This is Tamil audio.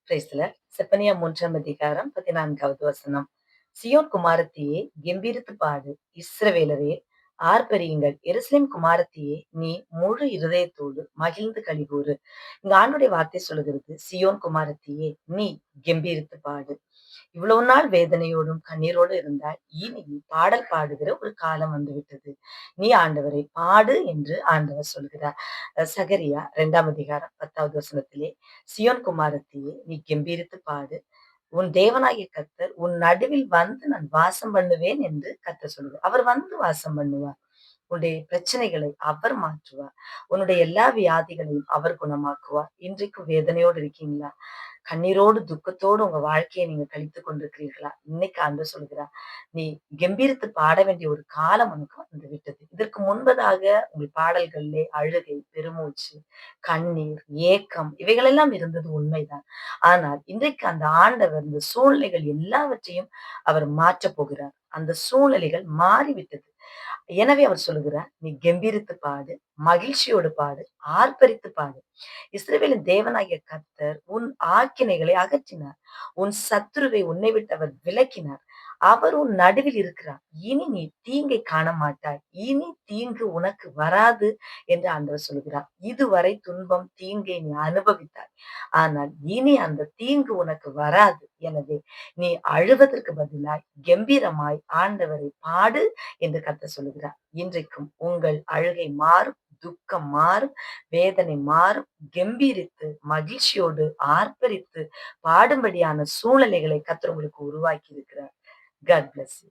பிரைஸ்ல செப்பனியா 3ஆம் அதிகாரம் 14வது வசனம். சியோன் குமாரத்தியே கெம்பீரித்து பாடு, இஸ்ரவேலரே ஆர்ப்பரியுங்கள், எருசலேம் குமாரத்தியே நீ முழு இருதயத்தோடு மகிழ்ந்து களிகூரு. இங்க ஆண்டுடைய வார்த்தை சொல்லுகிறது, சியோன் குமாரத்தியே நீ கெம்பீரித்து பாடு. இவ்வளவு நாள் வேதனையோடும் கண்ணீரோடு இருந்தால் இனி பாடல் பாடுகிற ஒரு காலம் வந்து விட்டது. நீ ஆண்டவரை பாடு என்று ஆண்டவர் சொல்கிறார். சகரியா 2ஆம் அதிகாரம் 10வது வசனத்திலே, சியோன் குமாரத்தியே நீ கெம்பீரித்து பாடு, உன் தேவனாகிய கர்த்தர் உன் நடுவில் வந்து நான் வாசம் பண்ணுவேன் என்று கர்த்தர் சொல்லுவார். அவர் வந்து வாசம் பண்ணுவார். உன்னுடைய பிரச்சனைகளை அவர் மாற்றுவார். உன்னுடைய எல்லா வியாதிகளையும் அவர் குணமாக்குவார். இன்றைக்கு வேதனையோடு இருக்கீங்களா? கண்ணீரோடு துக்கத்தோடு உங்க வாழ்க்கையை நீங்க கழித்துக் கொண்டிருக்கிறீர்களா? இன்னைக்கு ஆண்டவர் சொல்கிறார், நீ கெம்பீரித்து பாட வேண்டிய ஒரு காலம் உனக்கு வந்து விட்டது. இதற்கு முன்பதாக உங்கள் பாடல்களிலே அழுகை, பெருமூச்சு, கண்ணீர், ஏக்கம் இவைகளெல்லாம் இருந்தது உண்மைதான். ஆனால் இன்றைக்கு அந்த ஆண்டவர் இந்த சூழ்நிலைகள் எல்லாவற்றையும் அவர் மாற்றப் போகிறார். அந்த சூழ்நிலைகள் மாறிவிட்டது. எனவே அவர் சொல்லுகிறார், நீ கெம்பீரித்து பாடு, மகிழ்ச்சியோடு பாடு, ஆர்ப்பரித்து பாடு. இஸ்ரவேலின் தேவனாகிய கர்த்தர் உன் ஆக்கினைகளை அகற்றினார். உன் சத்துருவை உன்னை விட்டு அவர் விலக்கினார். அவர் உன் நடுவில் இருக்கிறார். இனி நீ தீங்கை காண மாட்டாய். இனி தீங்கு உனக்கு வராது என்று ஆண்டவர் சொல்கிறார். இதுவரை துன்பம், தீங்கை நீ அனுபவித்தாய். ஆனால் இனி அந்த தீங்கு உனக்கு வராது. எனவே நீ அழுவதற்கு பதிலாய் கெம்பீரமாய் ஆண்டவரை பாடு என்று கர்த்தர் சொல்லுகிறார். இன்றைக்கும் உங்கள் அழுகை மாறும், துக்கம் மாறும், வேதனை மாறும். கெம்பீரித்து மகிழ்ச்சியோடு ஆர்ப்பரித்து பாடும்படியான சூழ்நிலைகளை கர்த்தர் உங்களுக்கு உருவாக்கி இருக்கிறார். God bless you.